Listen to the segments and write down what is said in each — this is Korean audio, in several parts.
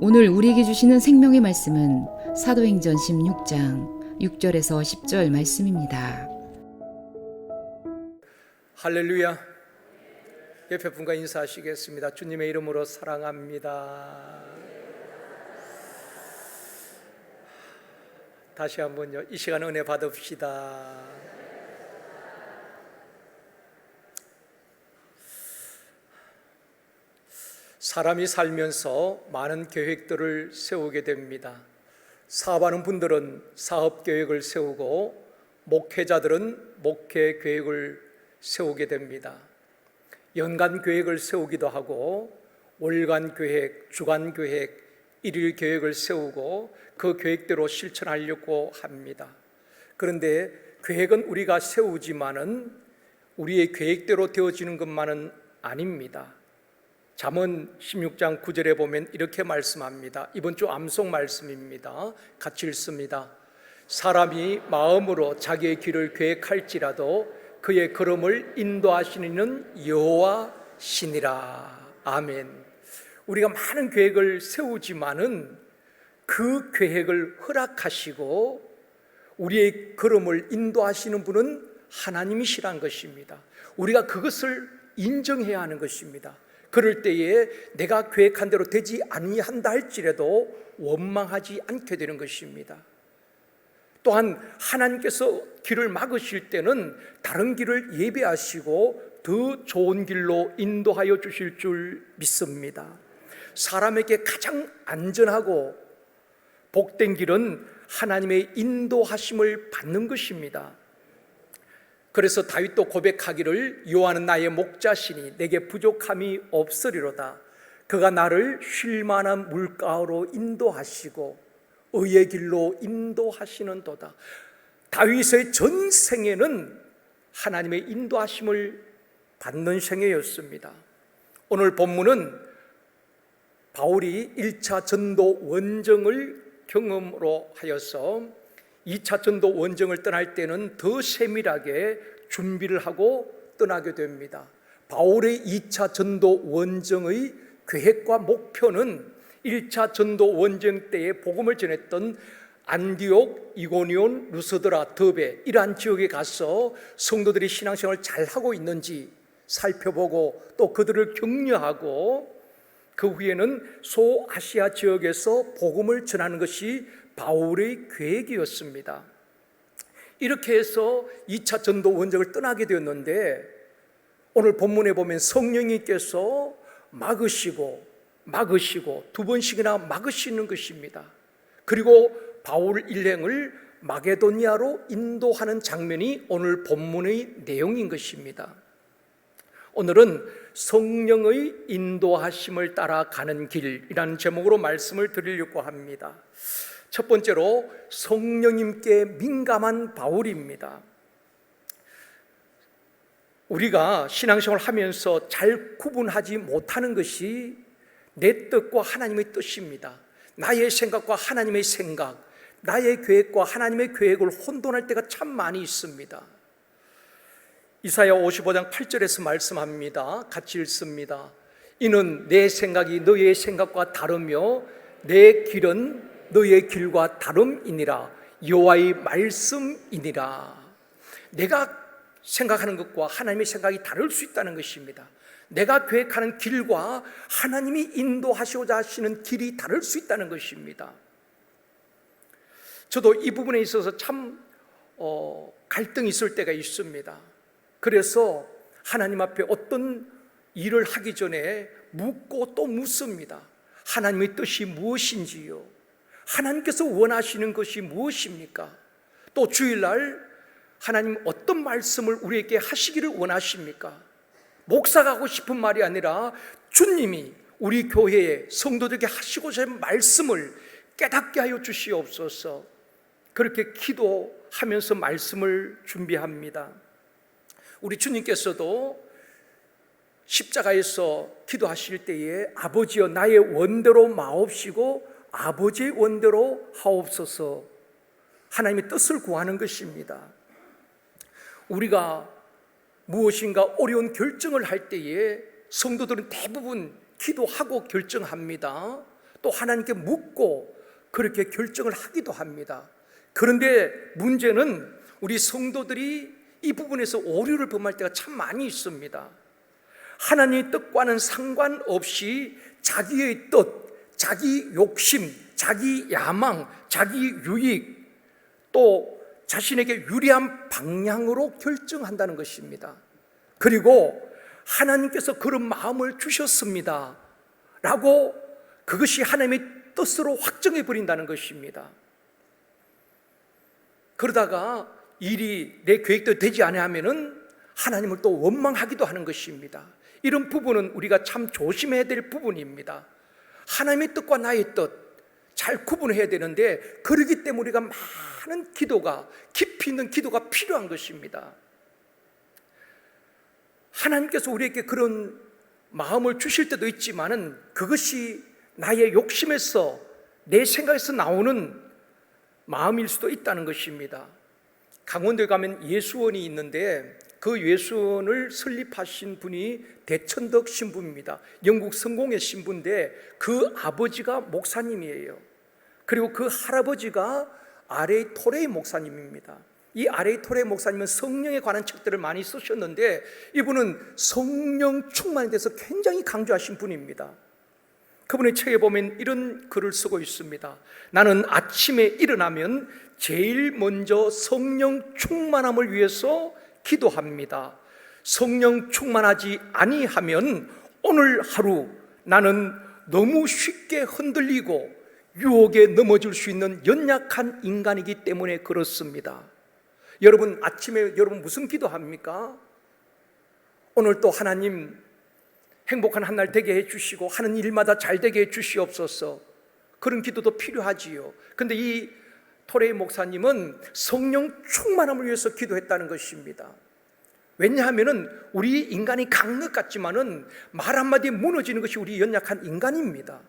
오늘 우리에게 주시는 생명의 말씀은 사도행전 16장 6절에서 10절 말씀입니다. 할렐루야. 옆에 분과 인사하시겠습니다. 주님의 이름으로 사랑합니다. 다시 한번요, 이 시간 은혜 받읍시다. 사람이 살면서 많은 계획들을 세우게 됩니다. 사업하는 분들은 사업 계획을 세우고, 목회자들은 목회 계획을 세우게 됩니다. 연간 계획을 세우기도 하고, 월간 계획, 주간 계획, 일일 계획을 세우고 그 계획대로 실천하려고 합니다. 그런데 계획은 우리가 세우지만은 우리의 계획대로 되어지는 것만은 아닙니다. 잠언 16장 9절에 보면 이렇게 말씀합니다. 이번 주 암송 말씀입니다. 같이 읽습니다. 사람이 마음으로 자기의 길을 계획할지라도 그의 걸음을 인도하시는 여호와시니라. 아멘. 우리가 많은 계획을 세우지만은 그 계획을 허락하시고 우리의 걸음을 인도하시는 분은 하나님이시란 것입니다. 우리가 그것을 인정해야 하는 것입니다. 그럴 때에 내가 계획한 대로 되지 아니한다 할지라도 원망하지 않게 되는 것입니다. 또한 하나님께서 길을 막으실 때는 다른 길을 예배하시고 더 좋은 길로 인도하여 주실 줄 믿습니다. 사람에게 가장 안전하고 복된 길은 하나님의 인도하심을 받는 것입니다. 그래서 다윗도 고백하기를 여호와는 나의 목자시니 내게 부족함이 없으리로다. 그가 나를 쉴 만한 물가로 인도하시고 의의 길로 인도하시는도다. 다윗의 전생에는 하나님의 인도하심을 받는 생애였습니다. 오늘 본문은 바울이 1차 전도 원정을 경험으로 하여서 2차 전도 원정을 떠날 때는 더 세밀하게 준비를 하고 떠나게 됩니다. 바울의 2차 전도 원정의 계획과 목표는 1차 전도 원정 때에 복음을 전했던 안디옥, 이고니온, 루스드라, 더베 이러한 지역에 가서 성도들이 신앙생활을 잘하고 있는지 살펴보고 또 그들을 격려하고 그 후에는 소아시아 지역에서 복음을 전하는 것이 바울의 계획이었습니다. 이렇게 해서 2차 전도 원정을 떠나게 되었는데 오늘 본문에 보면 성령님께서 막으시고 두 번씩이나 막으시는 것입니다. 그리고 바울 일행을 마게도니아로 인도하는 장면이 오늘 본문의 내용인 것입니다. 오늘은 성령의 인도하심을 따라가는 길이라는 제목으로 말씀을 드리려고 합니다. 첫 번째로 성령님께 민감한 바울입니다. 우리가 신앙생활을 하면서 잘 구분하지 못하는 것이 내 뜻과 하나님의 뜻입니다. 나의 생각과 하나님의 생각, 나의 계획과 하나님의 계획을 혼돈할 때가 참 많이 있습니다. 이사야 55장 8절에서 말씀합니다. 같이 읽습니다. 이는 내 생각이 너의 생각과 다르며 내 길은 너의 길과 다름이니라. 여호와의 말씀이니라. 내가 생각하는 것과 하나님의 생각이 다를 수 있다는 것입니다. 내가 계획하는 길과 하나님이 인도하시고자 하시는 길이 다를 수 있다는 것입니다. 저도 이 부분에 있어서 참 갈등이 있을 때가 있습니다. 그래서 하나님 앞에 어떤 일을 하기 전에 묻고 또 묻습니다. 하나님의 뜻이 무엇인지요? 하나님께서 원하시는 것이 무엇입니까? 또 주일날 하나님 어떤 말씀을 우리에게 하시기를 원하십니까? 목사가 하고 싶은 말이 아니라 주님이 우리 교회에 성도들에게 하시고자 하는 말씀을 깨닫게 하여 주시옵소서. 그렇게 기도하면서 말씀을 준비합니다. 우리 주님께서도 십자가에서 기도하실 때에 아버지여 나의 원대로 마옵시고 아버지의 원대로 하옵소서, 하나님의 뜻을 구하는 것입니다. 우리가 무엇인가 어려운 결정을 할 때에 성도들은 대부분 기도하고 결정합니다. 또 하나님께 묻고 그렇게 결정을 하기도 합니다. 그런데 문제는 우리 성도들이 이 부분에서 오류를 범할 때가 참 많이 있습니다. 하나님의 뜻과는 상관없이 자기의 뜻, 자기 욕심, 자기 야망, 자기 유익, 또 자신에게 유리한 방향으로 결정한다는 것입니다. 그리고 하나님께서 그런 마음을 주셨습니다 라고 그것이 하나님의 뜻으로 확정해 버린다는 것입니다. 그러다가 일이 내 계획대로 되지 않으면은 하나님을 또 원망하기도 하는 것입니다. 이런 부분은 우리가 참 조심해야 될 부분입니다. 하나님의 뜻과 나의 뜻 잘 구분해야 되는데, 그러기 때문에 우리가 많은 기도가, 깊이 있는 기도가 필요한 것입니다. 하나님께서 우리에게 그런 마음을 주실 때도 있지만은 그것이 나의 욕심에서, 내 생각에서 나오는 마음일 수도 있다는 것입니다. 강원도에 가면 예수원이 있는데 그 예수원을 설립하신 분이 대천덕 신부입니다. 영국 성공회 신부인데 그 아버지가 목사님이에요. 그리고 그 할아버지가 아레이 토레이 목사님입니다. 이 아레이 토레이 목사님은 성령에 관한 책들을 많이 쓰셨는데 이분은 성령 충만에 대해서 굉장히 강조하신 분입니다. 그분의 책에 보면 이런 글을 쓰고 있습니다. 나는 아침에 일어나면 제일 먼저 성령 충만함을 위해서 기도합니다. 성령 충만하지 아니하면 오늘 하루 나는 너무 쉽게 흔들리고 유혹에 넘어질 수 있는 연약한 인간이기 때문에 그렇습니다. 여러분, 아침에 여러분 무슨 기도합니까? 오늘 또 하나님 행복한 한 날 되게 해주시고 하는 일마다 잘 되게 해주시옵소서, 그런 기도도 필요하지요. 근데 이 토레이 목사님은 성령 충만함을 위해서 기도했다는 것입니다. 왜냐하면 우리 인간이 강한 것 같지만은 말 한마디에 무너지는 것이 우리 연약한 인간입니다.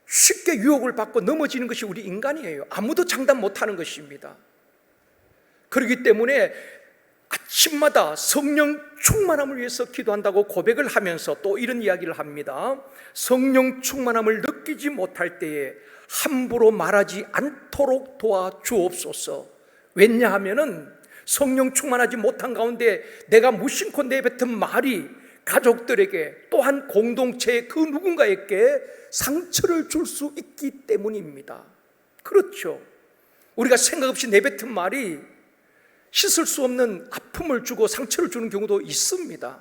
쉽게 유혹을 받고 넘어지는 것이 우리 인간이에요. 아무도 장담 못하는 것입니다. 그렇기 때문에 아침마다 성령 충만함을 위해서 기도한다고 고백을 하면서 또 이런 이야기를 합니다. 성령 충만함을 느끼지 못할 때에 함부로 말하지 않도록 도와주옵소서. 왜냐하면 성령 충만하지 못한 가운데 내가 무심코 내뱉은 말이 가족들에게 또한 공동체의 그 누군가에게 상처를 줄 수 있기 때문입니다. 그렇죠. 우리가 생각 없이 내뱉은 말이 씻을 수 없는 아픔을 주고 상처를 주는 경우도 있습니다.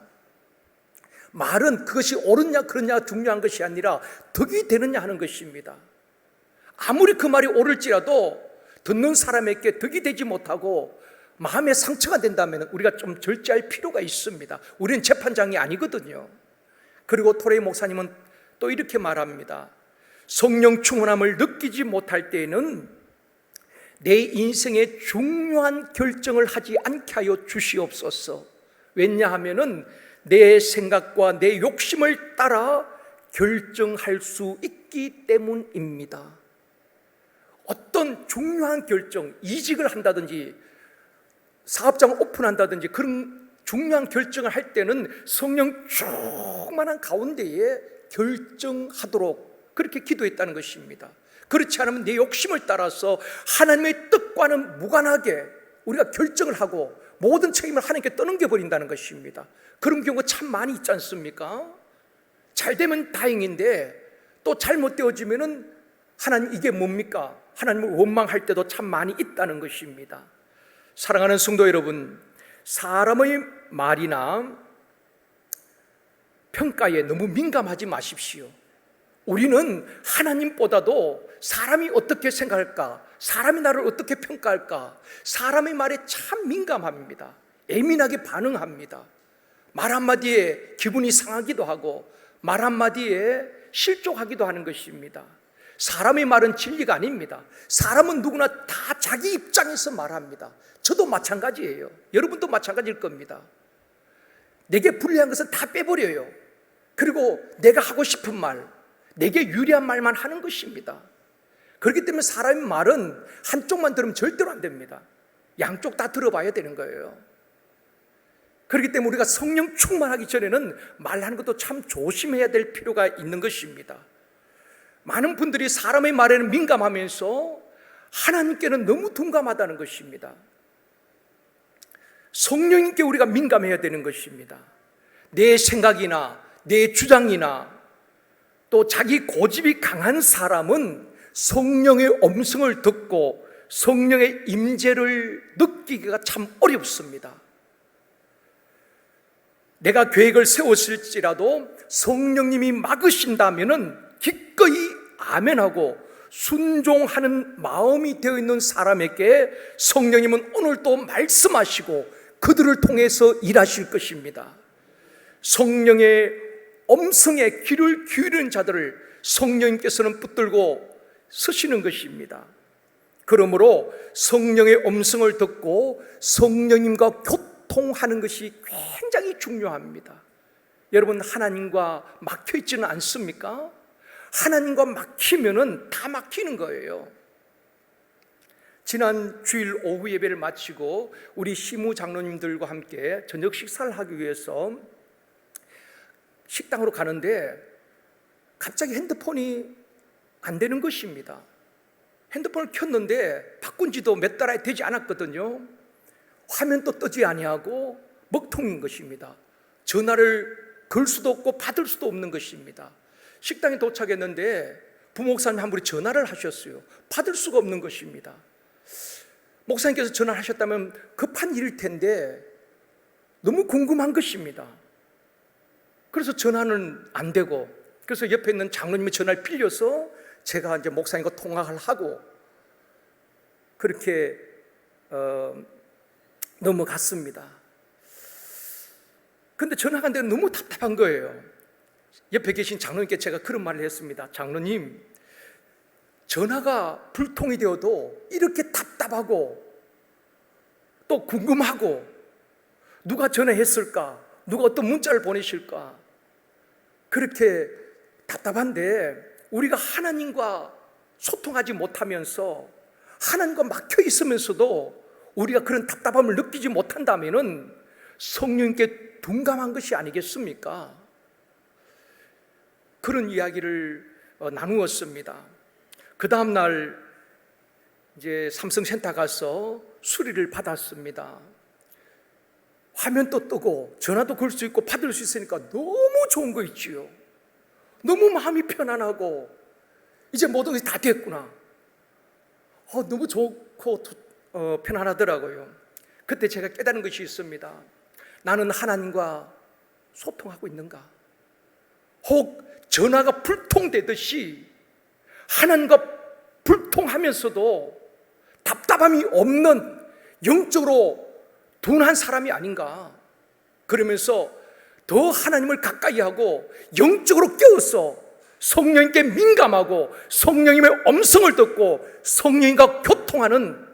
말은 그것이 옳으냐 그러냐 중요한 것이 아니라 덕이 되느냐 하는 것입니다. 아무리 그 말이 옳을지라도 듣는 사람에게 덕이 되지 못하고 마음에 상처가 된다면 우리가 좀 절제할 필요가 있습니다. 우리는 재판장이 아니거든요. 그리고 토레이 목사님은 또 이렇게 말합니다. 성령 충만함을 느끼지 못할 때에는 내 인생의 중요한 결정을 하지 않게 하여 주시옵소서. 왜냐하면 내 생각과 내 욕심을 따라 결정할 수 있기 때문입니다. 어떤 중요한 결정, 이직을 한다든지 사업장을 오픈한다든지 그런 중요한 결정을 할 때는 성령 충만한 가운데에 결정하도록 그렇게 기도했다는 것입니다. 그렇지 않으면 내 욕심을 따라서 하나님의 뜻과는 무관하게 우리가 결정을 하고 모든 책임을 하나님께 떠넘겨버린다는 것입니다. 그런 경우가 참 많이 있지 않습니까? 잘 되면 다행인데 또 잘못되어지면은 하나님 이게 뭡니까? 하나님을 원망할 때도 참 많이 있다는 것입니다. 사랑하는 성도 여러분, 사람의 말이나 평가에 너무 민감하지 마십시오. 우리는 하나님보다도 사람이 어떻게 생각할까, 사람이 나를 어떻게 평가할까, 사람의 말에 참 민감합니다. 예민하게 반응합니다. 말 한마디에 기분이 상하기도 하고 말 한마디에 실족하기도 하는 것입니다. 사람의 말은 진리가 아닙니다. 사람은 누구나 다 자기 입장에서 말합니다. 저도 마찬가지예요. 여러분도 마찬가지일 겁니다. 내게 불리한 것은 다 빼버려요. 그리고 내가 하고 싶은 말, 내게 유리한 말만 하는 것입니다. 그렇기 때문에 사람의 말은 한쪽만 들으면 절대로 안 됩니다. 양쪽 다 들어봐야 되는 거예요. 그렇기 때문에 우리가 성령 충만하기 전에는 말하는 것도 참 조심해야 될 필요가 있는 것입니다. 많은 분들이 사람의 말에는 민감하면서 하나님께는 너무 둔감하다는 것입니다. 성령님께 우리가 민감해야 되는 것입니다. 내 생각이나 내 주장이나 또 자기 고집이 강한 사람은 성령의 음성을 듣고 성령의 임재를 느끼기가 참 어렵습니다. 내가 계획을 세웠을지라도 성령님이 막으신다면은 기꺼이 아멘하고 순종하는 마음이 되어 있는 사람에게 성령님은 오늘 또 말씀하시고 그들을 통해서 일하실 것입니다. 성령의 음성에 귀를 기울이는 자들을 성령님께서는 붙들고 서시는 것입니다. 그러므로 성령의 음성을 듣고 성령님과 교통하는 것이 굉장히 중요합니다. 여러분, 하나님과 막혀 있지는 않습니까? 하나님과 막히면은 다 막히는 거예요. 지난 주일 오후 예배를 마치고 우리 시무 장로님들과 함께 저녁 식사를 하기 위해서 식당으로 가는데 갑자기 핸드폰이 안 되는 것입니다. 핸드폰을 켰는데 바꾼 지도 몇 달이 되지 않았거든요. 화면도 뜨지 아니하고 먹통인 것입니다. 전화를 걸 수도 없고 받을 수도 없는 것입니다. 식당에 도착했는데 부목사님 한 분이 전화를 하셨어요. 받을 수가 없는 것입니다. 목사님께서 전화를 하셨다면 급한 일일 텐데 너무 궁금한 것입니다. 그래서 전화는 안 되고, 그래서 옆에 있는 장로님의 전화를 빌려서 제가 이제 목사님과 통화를 하고 그렇게 넘어갔습니다. 근데 전화가 안 되면 너무 답답한 거예요. 옆에 계신 장로님께 제가 그런 말을 했습니다. 장로님, 전화가 불통이 되어도 이렇게 답답하고 또 궁금하고 누가 전화했을까? 누가 어떤 문자를 보내실까? 그렇게 답답한데 우리가 하나님과 소통하지 못하면서 하나님과 막혀 있으면서도 우리가 그런 답답함을 느끼지 못한다면은 성령님께 둔감한 것이 아니겠습니까? 그런 이야기를 나누었습니다. 그 다음 날 이제 삼성센터 가서 수리를 받았습니다. 화면도 뜨고 전화도 걸 수 있고 받을 수 있으니까 너무 좋은 거 있지요. 너무 마음이 편안하고 이제 모든 것이 다 됐구나. 너무 좋고 편안하더라고요. 그때 제가 깨달은 것이 있습니다. 나는 하나님과 소통하고 있는가? 혹 전화가 불통되듯이 하나님과 불통하면서도 답답함이 없는 영적으로 둔한 사람이 아닌가? 그러면서 더 하나님을 가까이 하고 영적으로 깨어서 성령님께 민감하고 성령님의 음성을 듣고 성령님과 교통하는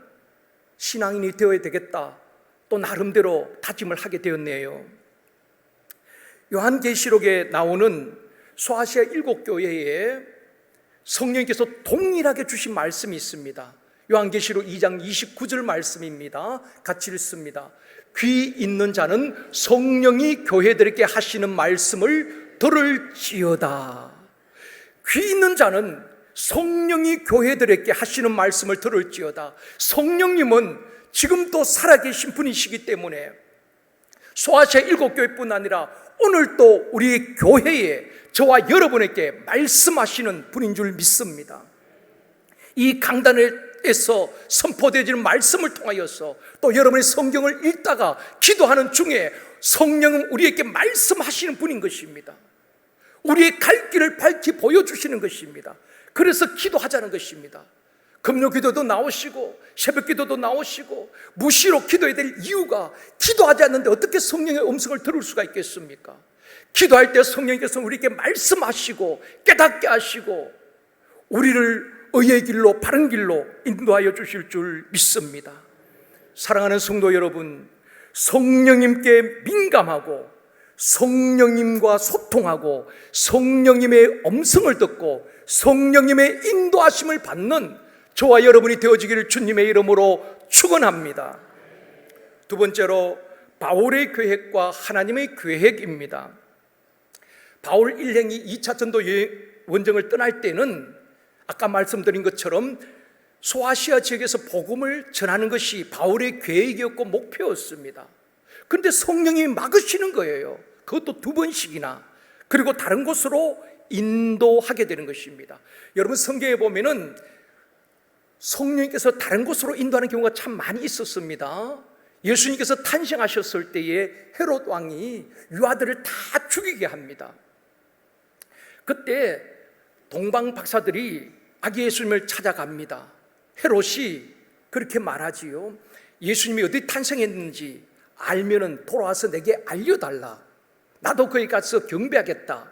신앙인이 되어야 되겠다. 또 나름대로 다짐을 하게 되었네요. 요한계시록에 나오는 소아시아 7교회에 성령님께서 동일하게 주신 말씀이 있습니다. 요한계시록 2장 29절 말씀입니다. 같이 읽습니다. 귀 있는 자는 성령이 교회들에게 하시는 말씀을 들을지어다. 귀 있는 자는 성령이 교회들에게 하시는 말씀을 들을지어다. 성령님은 지금도 살아계신 분이시기 때문에 소아시아 7교회뿐 아니라 오늘 또 우리 교회에 저와 여러분에게 말씀하시는 분인 줄 믿습니다. 이 강단에서 선포되어지는 말씀을 통하여서 또 여러분의 성경을 읽다가 기도하는 중에 성령은 우리에게 말씀하시는 분인 것입니다. 우리의 갈 길을 밝히 보여주시는 것입니다. 그래서 기도하자는 것입니다. 금요 기도도 나오시고 새벽 기도도 나오시고 무시로 기도해야 될 이유가 기도하지 않는데 어떻게 성령의 음성을 들을 수가 있겠습니까? 기도할 때 성령께서 우리에게 말씀하시고 깨닫게 하시고 우리를 의의 길로 바른 길로 인도하여 주실 줄 믿습니다. 사랑하는 성도 여러분, 성령님께 민감하고 성령님과 소통하고 성령님의 음성을 듣고 성령님의 인도하심을 받는 저와 여러분이 되어지기를 주님의 이름으로 축원합니다. 두 번째로 바울의 계획과 하나님의 계획입니다. 바울 일행이 2차 전도 원정을 떠날 때는 아까 말씀드린 것처럼 소아시아 지역에서 복음을 전하는 것이 바울의 계획이었고 목표였습니다. 그런데 성령이 막으시는 거예요. 그것도 2번씩이나. 그리고 다른 곳으로 인도하게 되는 것입니다. 여러분, 성경에 보면은 성령께서 다른 곳으로 인도하는 경우가 참 많이 있었습니다. 예수님께서 탄생하셨을 때에 헤롯 왕이 유아들을 다 죽이게 합니다. 그때 동방 박사들이 아기 예수님을 찾아갑니다. 헤롯이 그렇게 말하지요. 예수님이 어디 탄생했는지 알면은 돌아와서 내게 알려달라. 나도 거기 가서 경배하겠다.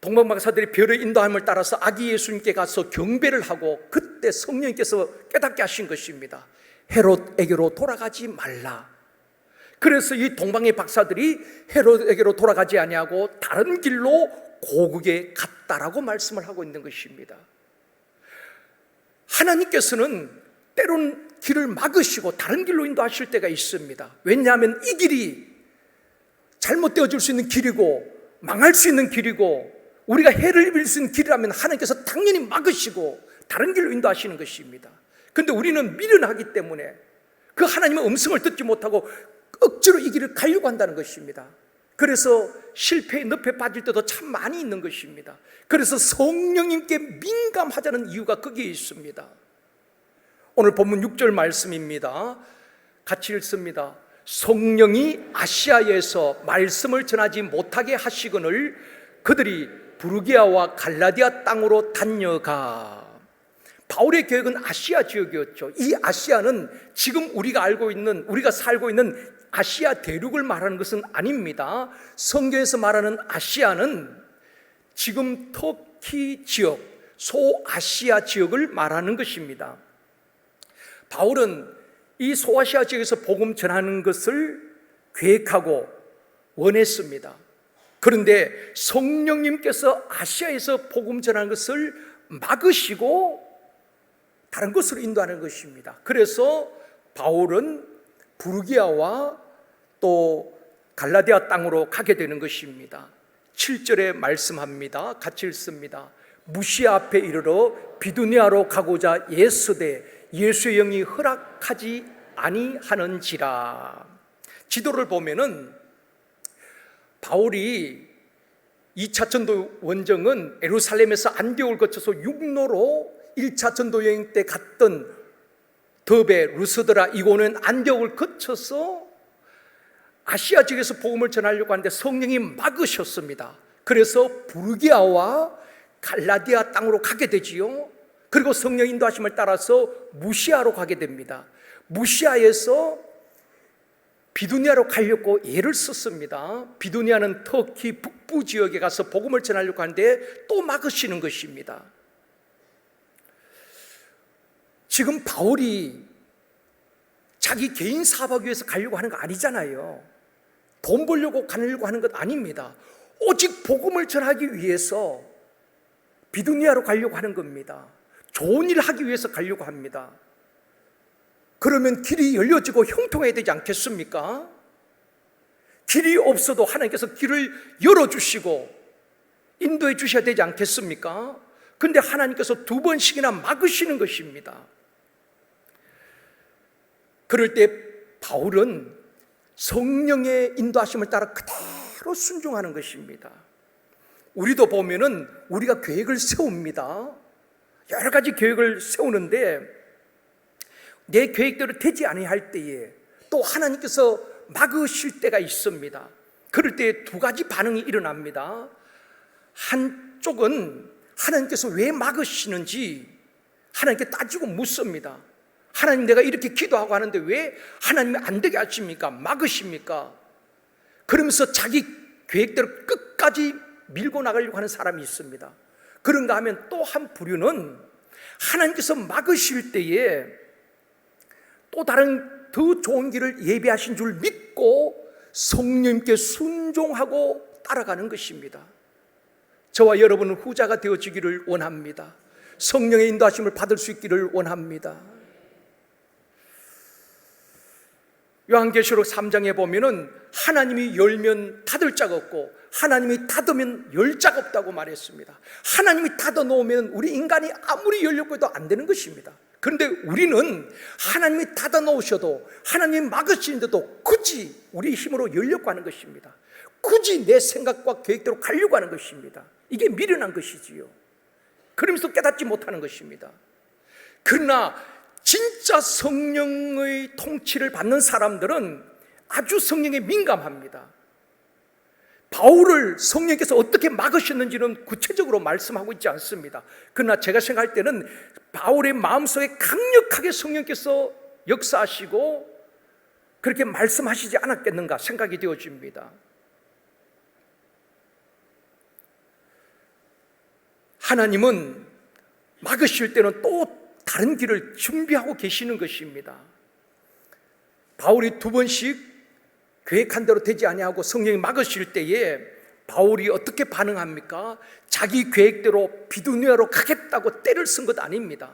동방 박사들이 별의 인도함을 따라서 아기 예수님께 가서 경배를 하고 그때 성령님께서 깨닫게 하신 것입니다. 헤롯에게로 돌아가지 말라. 그래서 이 동방의 박사들이 헤롯에게로 돌아가지 아니하고 다른 길로 고국에 갔다라고 말씀을 하고 있는 것입니다. 하나님께서는 때론 길을 막으시고 다른 길로 인도하실 때가 있습니다. 왜냐하면 이 길이 잘못되어질 수 있는 길이고 망할 수 있는 길이고 우리가 해를 입을 수 있는 길이라면 하나님께서 당연히 막으시고 다른 길로 인도하시는 것입니다. 그런데 우리는 미련하기 때문에 그 하나님의 음성을 듣지 못하고 억지로 이 길을 가려고 한다는 것입니다. 그래서 실패의 늪에 빠질 때도 참 많이 있는 것입니다. 그래서 성령님께 민감하자는 이유가 거기에 있습니다. 오늘 본문 6절 말씀입니다. 같이 읽습니다. 성령이 아시아에서 말씀을 전하지 못하게 하시거늘 그들이 부르기아와 갈라디아 땅으로 다녀가. 바울의 계획은 아시아 지역이었죠. 이 아시아는 지금 우리가 살고 있는 아시아 대륙을 말하는 것은 아닙니다. 성경에서 말하는 아시아는 지금 터키 지역, 소아시아 지역을 말하는 것입니다. 바울은 이 소아시아 지역에서 복음 전하는 것을 계획하고 원했습니다. 그런데 성령님께서 아시아에서 복음 전하는 것을 막으시고 다른 곳으로 인도하는 것입니다. 그래서 바울은 부르기아와 또 갈라디아 땅으로 가게 되는 것입니다. 7절에 말씀합니다. 같이 읽습니다. 무시아 앞에 이르러 비두니아로 가고자 예수되 예수의 영이 허락하지 아니하는지라. 지도를 보면은 바울이 2차 전도 원정은 예루살렘에서 안디옥을 거쳐서 육로로 1차 전도 여행 때 갔던 더베, 루스드라, 이고는 안디옥을 거쳐서 아시아 지역에서 복음을 전하려고 하는데 성령이 막으셨습니다. 그래서 부르기아와 갈라디아 땅으로 가게 되지요. 그리고 성령 인도하심을 따라서 무시아로 가게 됩니다. 무시아에서 비두니아로 가려고 애를 썼습니다. 비두니아는 터키 북부 지역에 가서 복음을 전하려고 하는데 또 막으시는 것입니다. 지금 바울이 자기 개인 사업하기 위해서 가려고 하는 거 아니잖아요. 돈 벌려고 가려고 하는 것 아닙니다. 오직 복음을 전하기 위해서 비두니아로 가려고 하는 겁니다. 좋은 일을 하기 위해서 가려고 합니다. 그러면 길이 열려지고 형통해야 되지 않겠습니까? 길이 없어도 하나님께서 길을 열어주시고 인도해 주셔야 되지 않겠습니까? 그런데 하나님께서 2번씩이나 막으시는 것입니다. 그럴 때 바울은 성령의 인도하심을 따라 그대로 순종하는 것입니다. 우리도 보면은 우리가 계획을 세웁니다. 여러 가지 계획을 세우는데 내 계획대로 되지 아니할 때에 또 하나님께서 막으실 때가 있습니다. 그럴 때 2가지 반응이 일어납니다. 한쪽은 하나님께서 왜 막으시는지 하나님께 따지고 묻습니다. 하나님, 내가 이렇게 기도하고 하는데 왜 하나님이 안 되게 하십니까? 막으십니까? 그러면서 자기 계획대로 끝까지 밀고 나가려고 하는 사람이 있습니다. 그런가 하면 또 한 부류는 하나님께서 막으실 때에 또 다른 더 좋은 길을 예비하신 줄 믿고 성령님께 순종하고 따라가는 것입니다. 저와 여러분은 후자가 되어지기를 원합니다. 성령의 인도하심을 받을 수 있기를 원합니다. 요한계시록 3장에 보면은 하나님이 열면 닫을 자가 없고 하나님이 닫으면 열 자가 없다고 말했습니다. 하나님이 닫아 놓으면 우리 인간이 아무리 열려고 해도 안 되는 것입니다. 그런데 우리는 하나님이 닫아 놓으셔도 하나님이 막으시는데도 굳이 우리 힘으로 열려고 하는 것입니다. 굳이 내 생각과 계획대로 가려고 하는 것입니다. 이게 미련한 것이지요. 그러면서 깨닫지 못하는 것입니다. 그러나 진짜 성령의 통치를 받는 사람들은 아주 성령에 민감합니다. 바울을 성령께서 어떻게 막으셨는지는 구체적으로 말씀하고 있지 않습니다. 그러나 제가 생각할 때는 바울의 마음속에 강력하게 성령께서 역사하시고 그렇게 말씀하시지 않았겠는가 생각이 되어집니다. 하나님은 막으실 때는 또 다른 길을 준비하고 계시는 것입니다. 바울이 2번씩 계획한 대로 되지 아니하고 성령이 막으실 때에 바울이 어떻게 반응합니까? 자기 계획대로 비두니아로 가겠다고 때를 쓴 것 아닙니다.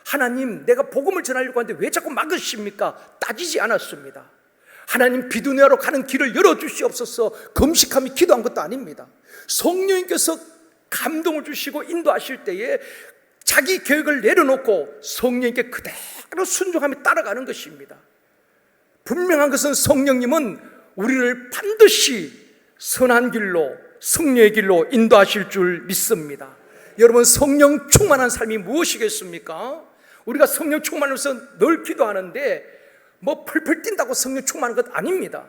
하나님, 내가 복음을 전하려고 하는데 왜 자꾸 막으십니까? 따지지 않았습니다. 하나님, 비두니아로 가는 길을 열어주시옵소서 금식하며 기도한 것도 아닙니다. 성령님께서 감동을 주시고 인도하실 때에 자기 계획을 내려놓고 성령님께 그대로 순종하며 따라가는 것입니다. 분명한 것은 성령님은 우리를 반드시 선한 길로, 승리의 길로 인도하실 줄 믿습니다. 여러분, 성령 충만한 삶이 무엇이겠습니까? 우리가 성령 충만하면서 늘 기도하는데 뭐 펄펄 뛴다고 성령 충만한 것 아닙니다.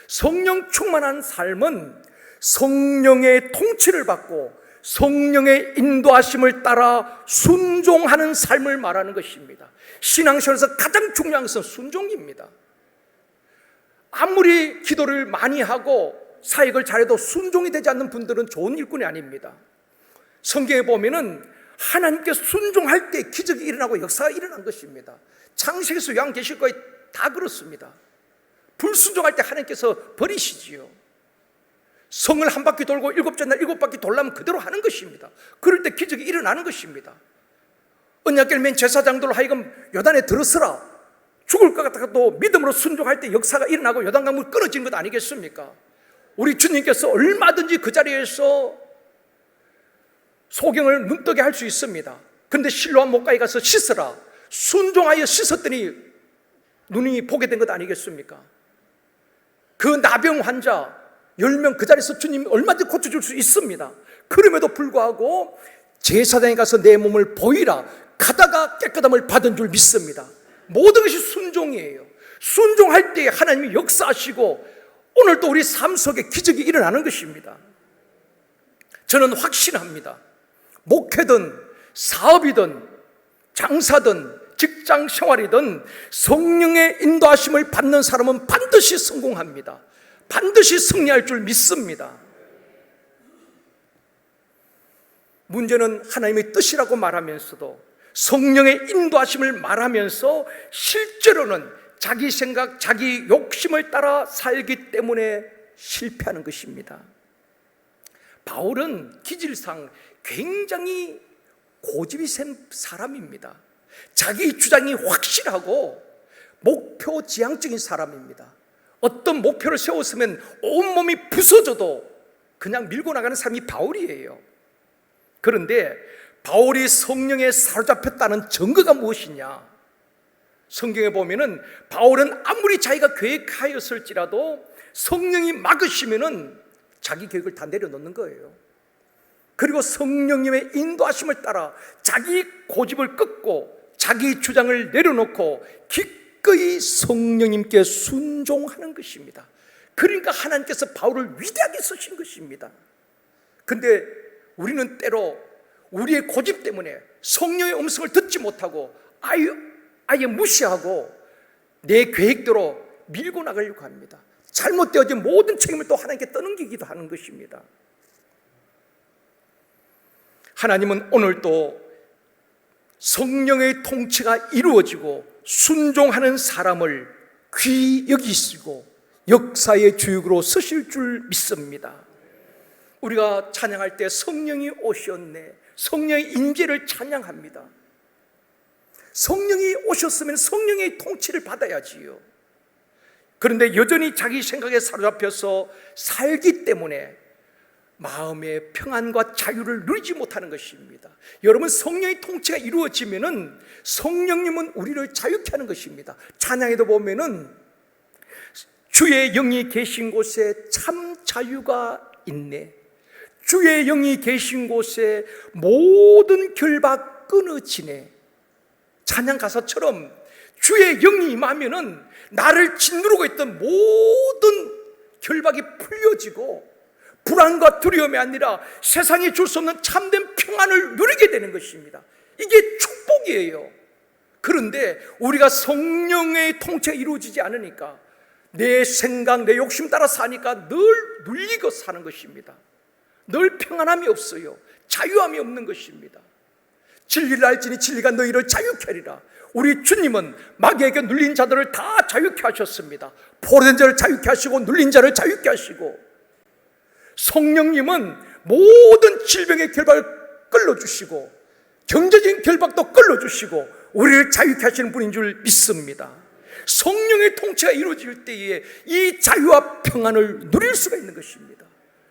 성령 충만한 삶은 성령의 통치를 받고 성령의 인도하심을 따라 순종하는 삶을 말하는 것입니다. 신앙생활에서 가장 중요한 것은 순종입니다. 아무리 기도를 많이 하고 사역을 잘해도 순종이 되지 않는 분들은 좋은 일꾼이 아닙니다. 성경에 보면은 하나님께 순종할 때 기적이 일어나고 역사가 일어난 것입니다. 창세기에서 요한계시록까지 다 그렇습니다. 불순종할 때 하나님께서 버리시지요. 성을 한 바퀴 돌고 7째 날 7바퀴 돌려면 그대로 하는 것입니다. 그럴 때 기적이 일어나는 것입니다. 언약궤를 맨 제사장들로 하여금 요단에 들어서라, 죽을 것 같아도 믿음으로 순종할 때 역사가 일어나고 요단강물 끊어지는 것 아니겠습니까? 우리 주님께서 얼마든지 그 자리에서 소경을 눈뜨게 할 수 있습니다. 그런데 실로암 목가에 가서 씻으라, 순종하여 씻었더니 눈이 보게 된 것 아니겠습니까? 그 나병 환자 10명 그 자리에서 주님이 얼마든지 고쳐줄 수 있습니다. 그럼에도 불구하고 제사장에 가서 내 몸을 보이라, 가다가 깨끗함을 받은 줄 믿습니다. 모든 것이 순종이에요. 순종할 때 하나님이 역사하시고 오늘도 우리 삶 속에 기적이 일어나는 것입니다. 저는 확신합니다. 목회든 사업이든 장사든 직장 생활이든 성령의 인도하심을 받는 사람은 반드시 성공합니다. 반드시 승리할 줄 믿습니다. 문제는 하나님의 뜻이라고 말하면서도 성령의 인도하심을 말하면서 실제로는 자기 생각, 자기 욕심을 따라 살기 때문에 실패하는 것입니다. 바울은 기질상 굉장히 고집이 센 사람입니다. 자기 주장이 확실하고 목표지향적인 사람입니다. 어떤 목표를 세웠으면 온몸이 부서져도 그냥 밀고 나가는 사람이 바울이에요. 그런데 바울이 성령에 사로잡혔다는 증거가 무엇이냐? 성경에 보면은 바울은 아무리 자기가 계획하였을지라도 성령이 막으시면은 자기 계획을 다 내려놓는 거예요. 그리고 성령님의 인도하심을 따라 자기 고집을 꺾고 자기 주장을 내려놓고 기꺼이 성령님께 순종하는 것입니다. 그러니까 하나님께서 바울을 위대하게 쓰신 것입니다. 그런데 우리는 때로 우리의 고집 때문에 성령의 음성을 듣지 못하고 아예 무시하고 내 계획대로 밀고 나가려고 합니다. 잘못되어진 모든 책임을 또 하나님께 떠넘기기도 하는 것입니다. 하나님은 오늘도 성령의 통치가 이루어지고 순종하는 사람을 귀히 여기시고 역사의 주역으로 쓰실 줄 믿습니다. 우리가 찬양할 때 성령이 오셨네, 성령의 임재를 찬양합니다. 성령이 오셨으면 성령의 통치를 받아야지요. 그런데 여전히 자기 생각에 사로잡혀서 살기 때문에 마음의 평안과 자유를 누리지 못하는 것입니다. 여러분, 성령의 통치가 이루어지면은 성령님은 우리를 자유케 하는 것입니다. 찬양에도 보면은 주의 영이 계신 곳에 참 자유가 있네. 주의 영이 계신 곳에 모든 결박 끊어지네. 찬양 가사처럼 주의 영이 임하면은 나를 짓누르고 있던 모든 결박이 풀려지고 불안과 두려움이 아니라 세상이 줄 수 없는 참된 평안을 누리게 되는 것입니다. 이게 축복이에요. 그런데 우리가 성령의 통치가 이루어지지 않으니까 내 생각, 내 욕심 따라 사니까 늘 눌리고 사는 것입니다. 늘 평안함이 없어요. 자유함이 없는 것입니다. 진리를 알지니 진리가 너희를 자유케 하리라. 우리 주님은 마귀에게 눌린 자들을 다 자유케 하셨습니다. 포로된 자를 자유케 하시고 눌린 자를 자유케 하시고, 성령님은 모든 질병의 결박을 끌어주시고 경제적인 결박도 끌어주시고 우리를 자유케 하시는 분인 줄 믿습니다. 성령의 통치가 이루어질 때에 이 자유와 평안을 누릴 수가 있는 것입니다.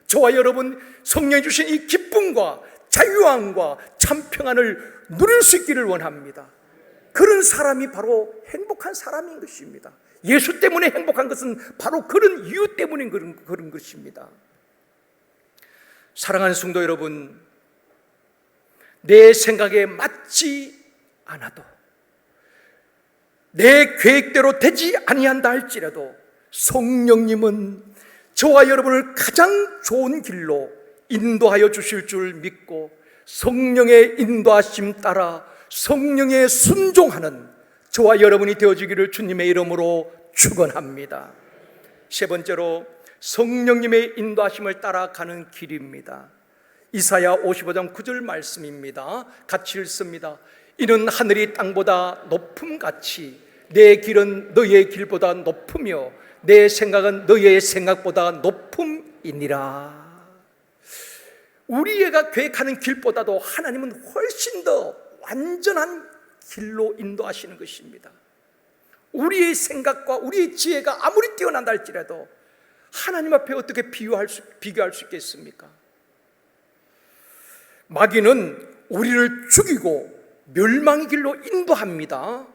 저와 여러분, 성령이 주신 이 기쁨과 자유함과 참 평안을 누릴 수 있기를 원합니다. 그런 사람이 바로 행복한 사람인 것입니다. 예수 때문에 행복한 것은 바로 그런 이유 때문인 그런 것입니다. 사랑하는 성도 여러분, 내 생각에 맞지 않아도, 내 계획대로 되지 아니한다 할지라도 성령님은 저와 여러분을 가장 좋은 길로 인도하여 주실 줄 믿고 성령의 인도하심 따라 성령에 순종하는 저와 여러분이 되어지기를 주님의 이름으로 축원합니다. 세 번째로, 성령님의 인도하심을 따라가는 길입니다. 이사야 55장 9절 말씀입니다. 같이 읽습니다. 이는 하늘이 땅보다 높음같이 내 길은 너희의 길보다 높으며 내 생각은 너희의 생각보다 높음이니라. 우리가 계획하는 길보다도 하나님은 훨씬 더 완전한 길로 인도하시는 것입니다. 우리의 생각과 우리의 지혜가 아무리 뛰어난다 할지라도 하나님 앞에 어떻게 비교할 수 있겠습니까? 마귀는 우리를 죽이고 멸망의 길로 인도합니다.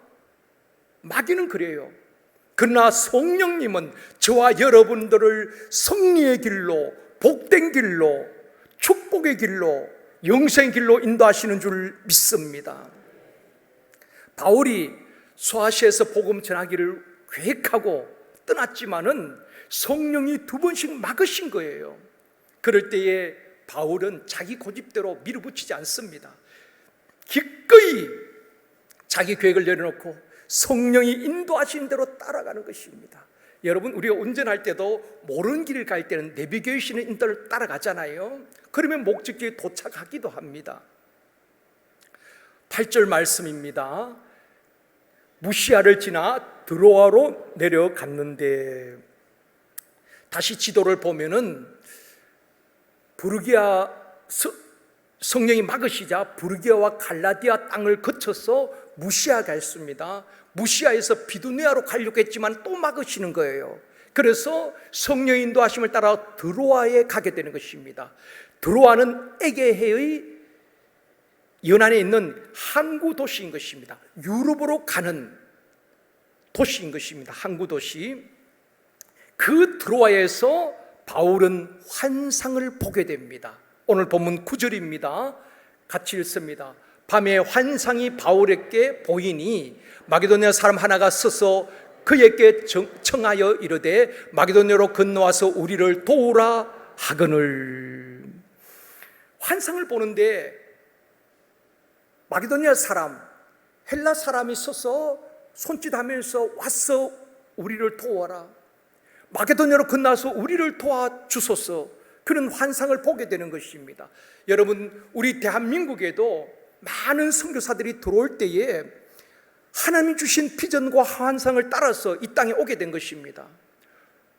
마귀는 그래요. 그러나 성령님은 저와 여러분들을 승리의 길로, 복된 길로, 축복의 길로, 영생의 길로 인도하시는 줄 믿습니다. 바울이 소아시아에서 복음 전하기를 계획하고 떠났지만은 성령이 2번씩 막으신 거예요. 그럴 때에 바울은 자기 고집대로 밀어붙이지 않습니다. 기꺼이 자기 계획을 내려놓고 성령이 인도하신 대로 따라가는 것입니다. 여러분, 우리가 운전할 때도 모르는 길을 갈 때는 내비게이션의 인도를 따라가잖아요. 그러면 목적지에 도착하기도 합니다. 8절 말씀입니다. 무시아를 지나 드로아로 내려갔는데, 다시 지도를 보면은 부르기아, 성령이 막으시자 부르기아와 갈라디아 땅을 거쳐서 무시아 갔습니다. 무시아에서 비두니아로 가려고 했지만 또 막으시는 거예요. 그래서 성령의 인도하심을 따라 드로아에 가게 되는 것입니다. 드로아는 에게해의 연안에 있는 항구 도시인 것입니다. 유럽으로 가는 도시인 것입니다. 항구 도시. 그 드로아에서 바울은 환상을 보게 됩니다. 오늘 본문 9절입니다. 같이 읽습니다. 밤에 환상이 바울에게 보이니 마게도냐 사람 하나가 서서 그에게 청하여 이르되 마게도냐로 건너와서 우리를 도우라 하거늘. 환상을 보는데 마게도냐 사람, 헬라 사람이 서서 손짓하면서 와서 우리를 도와라, 마게도냐로 건너서 우리를 도와주소서, 그런 환상을 보게 되는 것입니다. 여러분, 우리 대한민국에도 많은 선교사들이 들어올 때에 하나님이 주신 비전과 환상을 따라서 이 땅에 오게 된 것입니다.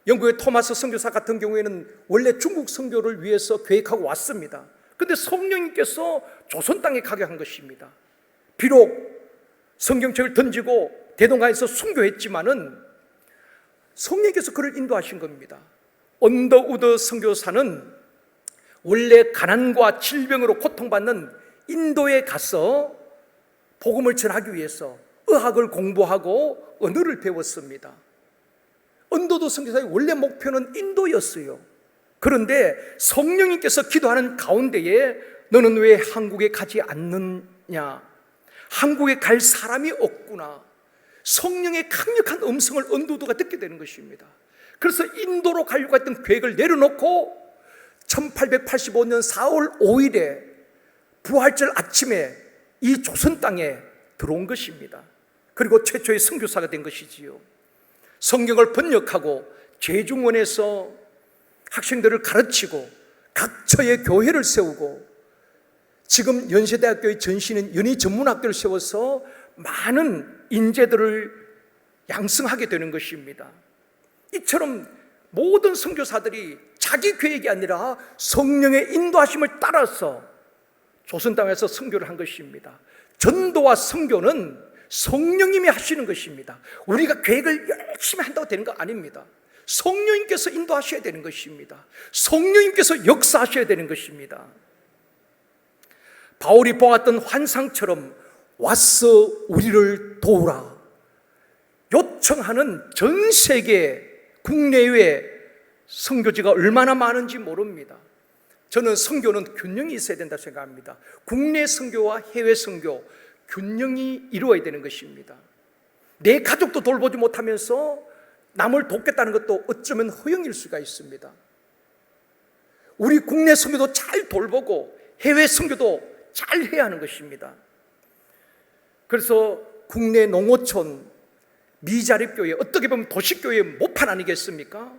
영국의 토마스 선교사 같은 경우에는 원래 중국 선교를 위해서 계획하고 왔습니다. 그런데 성령님께서 조선 땅에 가게 한 것입니다. 비록 성경책을 던지고 대동강에서 순교했지만은 성령께서 그를 인도하신 겁니다. 언더우드 선교사는 원래 가난과 질병으로 고통받는 인도에 가서 복음을 전하기 위해서 의학을 공부하고 언어를 배웠습니다. 언더우드 선교사의 원래 목표는 인도였어요. 그런데 성령님께서 기도하는 가운데에 너는 왜 한국에 가지 않느냐? 한국에 갈 사람이 없구나. 성령의 강력한 음성을 언더우드가 듣게 되는 것입니다. 그래서 인도로 가려고 했던 계획을 내려놓고 1885년 4월 5일에 부활절 아침에 이 조선 땅에 들어온 것입니다. 그리고 최초의 선교사가 된 것이지요. 성경을 번역하고 제중원에서 학생들을 가르치고 각처에 교회를 세우고 지금 연세대학교의 전신인 연희전문학교를 세워서 많은 인재들을 양성하게 되는 것입니다. 이처럼 모든 선교사들이 자기 계획이 아니라 성령의 인도하심을 따라서 조선 땅에서 선교를 한 것입니다. 전도와 선교는 성령님이 하시는 것입니다. 우리가 계획을 열심히 한다고 되는 거 아닙니다. 성령님께서 인도하셔야 되는 것입니다. 성령님께서 역사하셔야 되는 것입니다. 바울이 보았던 환상처럼 와서 우리를 도우라 요청하는 전 세계 국내외 선교지가 얼마나 많은지 모릅니다. 저는 선교는 균형이 있어야 된다 생각합니다. 국내 선교와 해외 선교 균형이 이루어야 되는 것입니다. 내 가족도 돌보지 못하면서 남을 돕겠다는 것도 어쩌면 허영일 수가 있습니다. 우리 국내 선교도 잘 돌보고 해외 선교도 잘 해야 하는 것입니다. 그래서 국내 농어촌 미자립교회, 어떻게 보면 도시교회의 모판 아니겠습니까?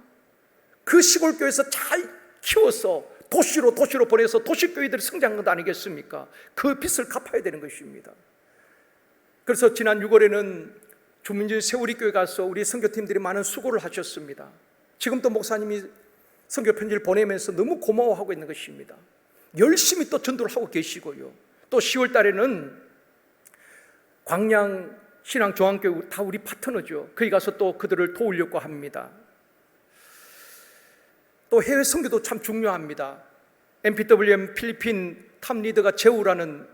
그 시골교회에서 잘 키워서 도시로 보내서 도시교회들이 성장한 것 아니겠습니까? 그 빚을 갚아야 되는 것입니다. 그래서 지난 6월에는 주민진 세우리교회 가서 우리 선교팀들이 많은 수고를 하셨습니다. 지금도 목사님이 선교 편지를 보내면서 너무 고마워하고 있는 것입니다. 열심히 또 전도를 하고 계시고요. 또 10월 달에는 광양 신앙중앙교회 다 우리 파트너죠. 거기 가서 또 그들을 도우려고 합니다. 또 해외 선교도 참 중요합니다. MPWM 필리핀 탑 리더가 제우라는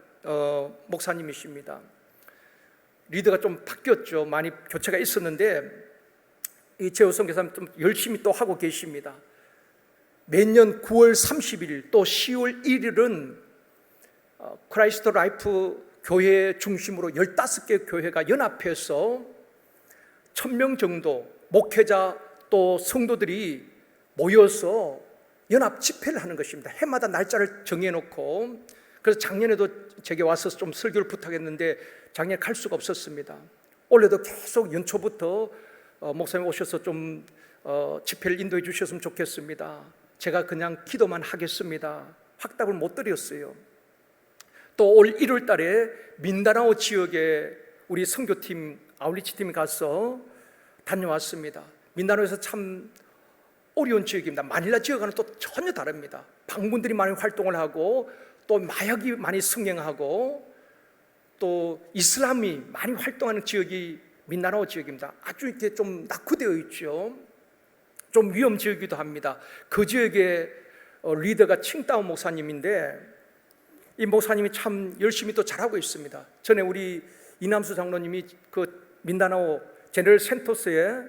목사님이십니다. 리더가 좀 바뀌었죠. 많이 교체가 있었는데 이 제우 선교사님 좀 열심히 또 하고 계십니다. 매년 9월 30일 또 10월 1일은 크라이스트 라이프 교회 중심으로 15개 교회가 연합해서 1000명 정도 목회자 또 성도들이 모여서 연합 집회를 하는 것입니다. 해마다 날짜를 정해놓고. 그래서 작년에도 제게 와서 좀 설교를 부탁했는데 작년에 갈 수가 없었습니다. 올해도 계속 연초부터 목사님 오셔서 좀 집회를 인도해 주셨으면 좋겠습니다. 제가 그냥 기도만 하겠습니다. 확답을 못 드렸어요. 또 올 1월 달에 민다나오 지역에 우리 선교팀 아울리치 팀이 가서 다녀왔습니다. 민다나오에서 참 어려운 지역입니다. 마닐라 지역과는 또 전혀 다릅니다. 방문들이 많이 활동을 하고 또 마약이 많이 승행하고 또 이슬람이 많이 활동하는 지역이 민다나오 지역입니다. 아주 이렇게 좀 낙후되어 있죠. 좀 위험 지역이기도 합니다. 그 지역의 리더가 칭따오 목사님인데 이 목사님이 참 열심히 또 잘하고 있습니다. 전에 우리 이남수 장로님이 그 민다나오 제너럴 센토스에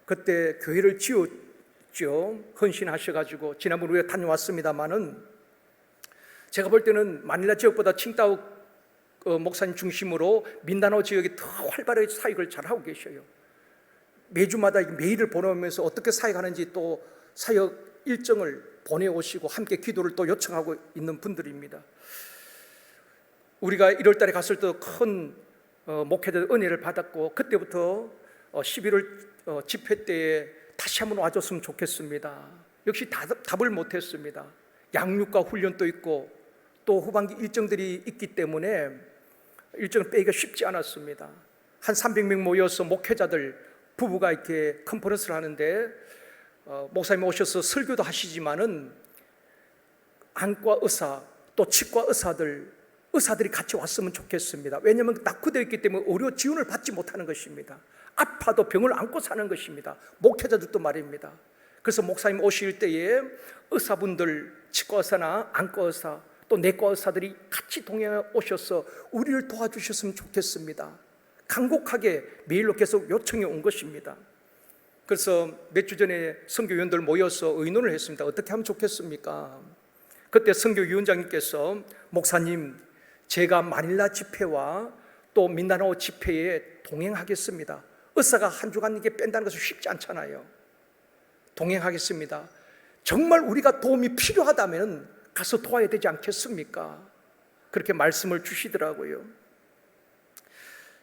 그때 교회를 지었죠. 헌신하셔가지고 지난번 우리가 다녀왔습니다만은 제가 볼 때는 마닐라 지역보다 칭따오 목사님 중심으로 민다나오 지역이 더 활발하게 사역을 잘하고 계셔요. 매주마다 메일을 보내오면서 어떻게 사역하는지 또 사역 일정을 보내오시고 함께 기도를 또 요청하고 있는 분들입니다. 우리가 1월 달에 갔을 때 큰 목회자 은혜를 받았고 그때부터 11월 집회 때에 다시 한번 와줬으면 좋겠습니다. 역시 답을 못했습니다. 양육과 훈련도 있고 또 후반기 일정들이 있기 때문에 일정을 빼기가 쉽지 않았습니다. 한 300명 모여서 목회자들 부부가 이렇게 컨퍼런스를 하는데 목사님 오셔서 설교도 하시지만은 안과 의사 또 치과 의사들이 같이 왔으면 좋겠습니다. 왜냐하면 낙후되어 있기 때문에 의료 지원을 받지 못하는 것입니다. 아파도 병을 안고 사는 것입니다. 목회자들도 말입니다. 그래서 목사님 오실 때에 의사분들, 치과의사나 안과의사, 또 내과의사들이 같이 동행해 오셔서 우리를 도와주셨으면 좋겠습니다. 간곡하게 메일로 계속 요청해 온 것입니다. 그래서 몇 주 전에 선교위원들 모여서 의논을 했습니다. 어떻게 하면 좋겠습니까? 그때 선교위원장님께서 목사님, 제가 마닐라 집회와 또 민다나오 집회에 동행하겠습니다. 의사가 한 주간 이게 뺀다는 것은 쉽지 않잖아요. 동행하겠습니다. 정말 우리가 도움이 필요하다면 가서 도와야 되지 않겠습니까? 그렇게 말씀을 주시더라고요.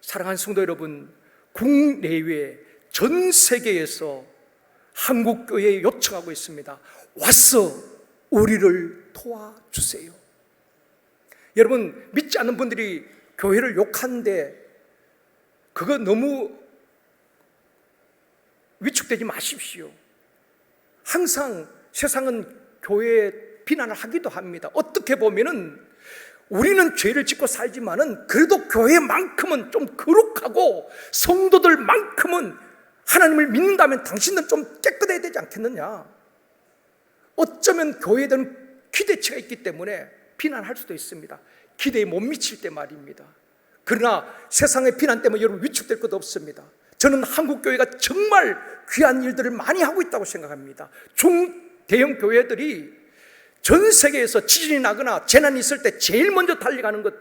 사랑하는 성도 여러분, 국내외 전 세계에서 한국교회에 요청하고 있습니다. 와서 우리를 도와주세요. 여러분, 믿지 않는 분들이 교회를 욕하는데 그거 너무 위축되지 마십시오. 항상 세상은 교회에 비난을 하기도 합니다. 어떻게 보면은 우리는 죄를 짓고 살지만은 그래도 교회만큼은 좀 거룩하고 성도들만큼은 하나님을 믿는다면 당신은 좀 깨끗해야 되지 않겠느냐. 어쩌면 교회에 대한 기대치가 있기 때문에 비난할 수도 있습니다. 기대에 못 미칠 때 말입니다. 그러나 세상의 비난 때문에 여러분 위축될 것도 없습니다. 저는 한국교회가 정말 귀한 일들을 많이 하고 있다고 생각합니다. 중대형 교회들이 전 세계에서 지진이 나거나 재난이 있을 때 제일 먼저 달려가는 것,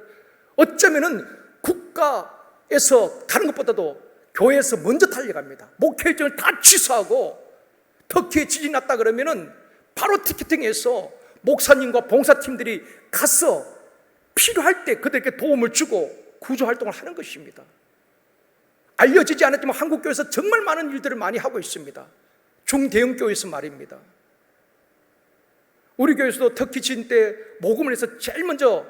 어쩌면은 국가에서 가는 것보다도 교회에서 먼저 달려갑니다. 목회 일정을 다 취소하고, 터키에 지진이 났다 그러면은 바로 티켓팅해서 목사님과 봉사팀들이 가서 필요할 때 그들에게 도움을 주고 구조활동을 하는 것입니다. 알려지지 않았지만 한국교회에서 정말 많은 일들을 많이 하고 있습니다. 중대형 교회에서 말입니다. 우리 교회에서도 터키 지진 때 모금을 해서 제일 먼저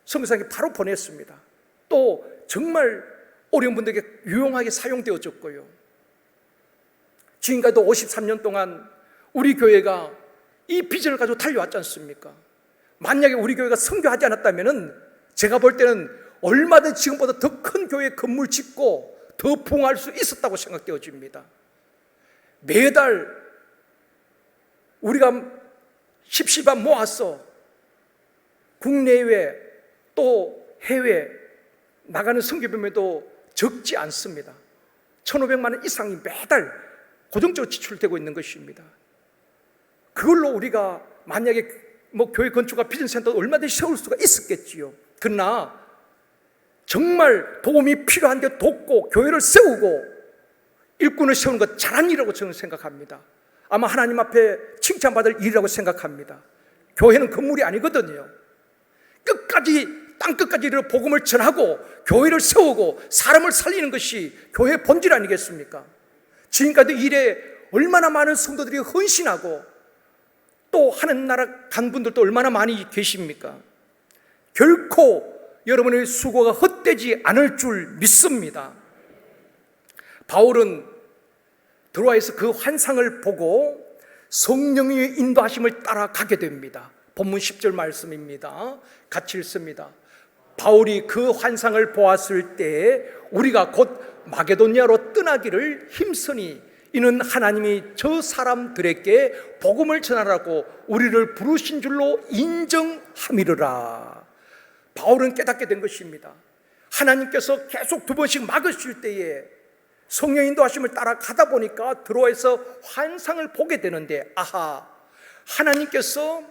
선교사에게 바로 보냈습니다. 또 정말 어려운 분들에게 유용하게 사용되어졌고요. 지금까지도 53년 동안 우리 교회가 이 비전을 가지고 달려왔지 않습니까? 만약에 우리 교회가 선교하지 않았다면 제가 볼 때는 얼마든지 지금보다 더 큰 교회 건물 짓고 더 부흥할 수 있었다고 생각되어집니다. 매달 우리가 십시반 모아서 국내외 또 해외 나가는 선교비에도 적지 않습니다. 1,500만 원 이상이 매달 고정적으로 지출되고 있는 것입니다. 그걸로 우리가 만약에 교회 건축과 비전센터 얼마든지 세울 수가 있었겠지요. 그러나 정말 도움이 필요한데 돕고 교회를 세우고 일꾼을 세우는 것 잘한 일이라고 저는 생각합니다. 아마 하나님 앞에 칭찬받을 일이라고 생각합니다. 교회는 건물이 아니거든요. 끝까지 땅끝까지 이르러 복음을 전하고 교회를 세우고 사람을 살리는 것이 교회의 본질 아니겠습니까? 지금까지 일에 얼마나 많은 성도들이 헌신하고 또 하는 나라 간 분들도 얼마나 많이 계십니까? 결코 여러분의 수고가 헛되지 않을 줄 믿습니다. 바울은 드로아에서 그 환상을 보고 성령의 인도하심을 따라가게 됩니다. 본문 10절 말씀입니다. 같이 읽습니다. 바울이 그 환상을 보았을 때 우리가 곧 마게도니아로 떠나기를 힘쓰니 이는 하나님이 저 사람들에게 복음을 전하라고 우리를 부르신 줄로 인정함이르라. 바울은 깨닫게 된 것입니다. 하나님께서 계속 두 번씩 막으실 때에 성령 인도하심을 따라 가다 보니까 드로아에서 환상을 보게 되는데, 아하, 하나님께서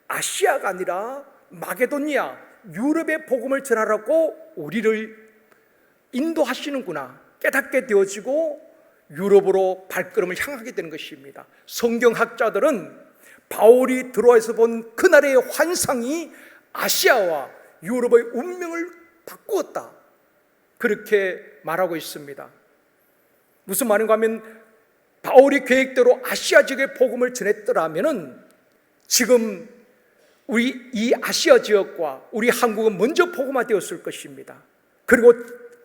아시아가 아니라 마게도니아, 유럽의 복음을 전하라고 우리를 인도하시는구나 깨닫게 되어지고 유럽으로 발걸음을 향하게 되는 것입니다. 성경학자들은 바울이 드로아에서 본 그날의 환상이 아시아와 유럽의 운명을 바꾸었다, 그렇게 말하고 있습니다. 무슨 말인가 하면 바울이 계획대로 아시아 지역의 복음을 전했더라면 지금 우리 이 아시아 지역과 우리 한국은 먼저 복음화되었을 것입니다. 그리고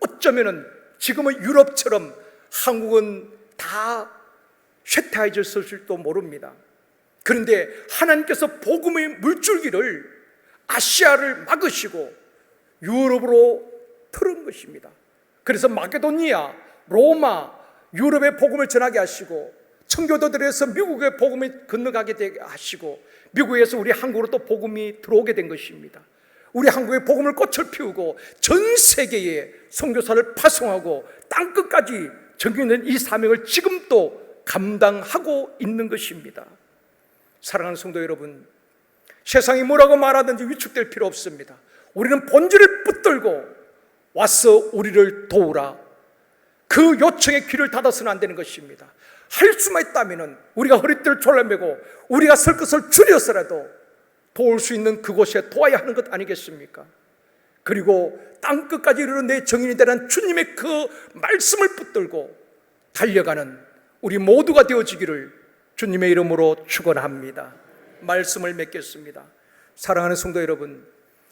어쩌면 지금의 유럽처럼 한국은 다 쇠퇴해졌을지도 모릅니다. 그런데 하나님께서 복음의 물줄기를 아시아를 막으시고 유럽으로 틀은 것입니다. 그래서 마게도니아, 로마, 유럽의 복음을 전하게 하시고 청교도들에서 미국의 복음이 건너가게 되게 하시고 미국에서 우리 한국으로 또 복음이 들어오게 된 것입니다. 우리 한국의 복음을 꽃을 피우고 전 세계에 선교사를 파송하고 땅끝까지 전기는 이 사명을 지금도 감당하고 있는 것입니다. 사랑하는 성도 여러분, 세상이 뭐라고 말하든지 위축될 필요 없습니다. 우리는 본질을 붙들고 와서 우리를 도우라, 그 요청에 귀를 닫아서는 안 되는 것입니다. 할 수만 있다면 우리가 허리띠를 졸라매고 우리가 설 것을 줄여서라도 도울 수 있는 그곳에 도와야 하는 것 아니겠습니까? 그리고 땅끝까지 이르러 내 정인이 되는 주님의 그 말씀을 붙들고 달려가는 우리 모두가 되어지기를 주님의 이름으로 축원합니다. 말씀을 맺겠습니다. 사랑하는 성도 여러분,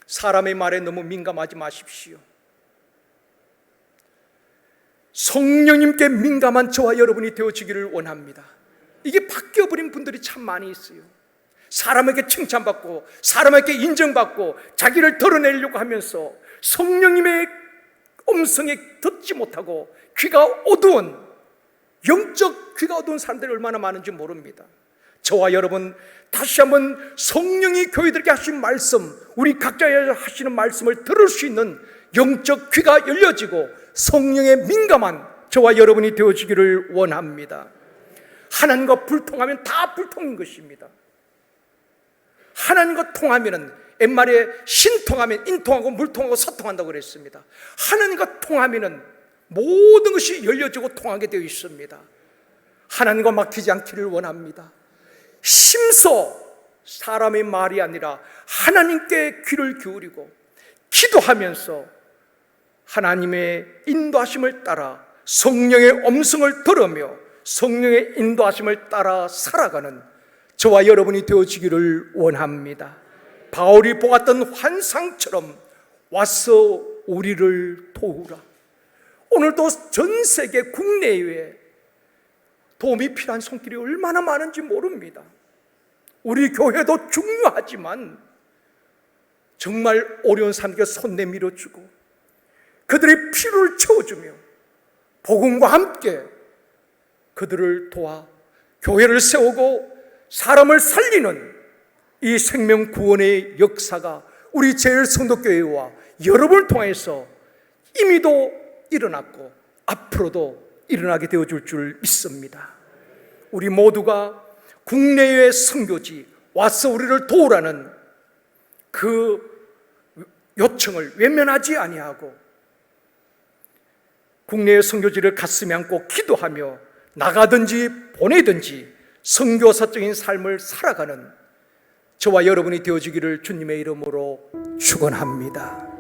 사람의 말에 너무 민감하지 마십시오. 성령님께 민감한 저와 여러분이 되어지기를 원합니다. 이게 바뀌어버린 분들이 참 많이 있어요. 사람에게 칭찬받고 사람에게 인정받고 자기를 드러내려고 하면서 성령님의 음성에 듣지 못하고 귀가 어두운, 영적 귀가 어두운 사람들이 얼마나 많은지 모릅니다. 저와 여러분, 다시 한번 성령이 교회들에게 하신 말씀, 우리 각자에 하시는 말씀을 들을 수 있는 영적 귀가 열려지고 성령에 민감한 저와 여러분이 되어지기를 원합니다. 하나님과 불통하면 다 불통인 것입니다. 하나님과 통하면은 옛말에 신통하면 인통하고 물통하고 서통한다고 그랬습니다. 하나님과 통하면은 모든 것이 열려지고 통하게 되어 있습니다. 하나님과 막히지 않기를 원합니다. 심서 사람의 말이 아니라 하나님께 귀를 기울이고 기도하면서 하나님의 인도하심을 따라 성령의 음성을 들으며 성령의 인도하심을 따라 살아가는 저와 여러분이 되어지기를 원합니다. 바울이 보았던 환상처럼 와서 우리를 도우라. 오늘도 전 세계 국내외에 도움이 필요한 손길이 얼마나 많은지 모릅니다. 우리 교회도 중요하지만 정말 어려운 사람에게 손 내밀어주고 그들의 필요를 채워주며 복음과 함께 그들을 도와 교회를 세우고 사람을 살리는 이 생명 구원의 역사가 우리 제일성도교회와 여러분을 통해서 이미도 일어났고 앞으로도 일어나게 되어줄 줄 믿습니다. 우리 모두가 국내외 선교지 와서 우리를 도우라는 그 요청을 외면하지 아니하고 국내외 선교지를 가슴에 안고 기도하며 나가든지 보내든지 선교사적인 삶을 살아가는 저와 여러분이 되어지기를 주님의 이름으로 축원합니다.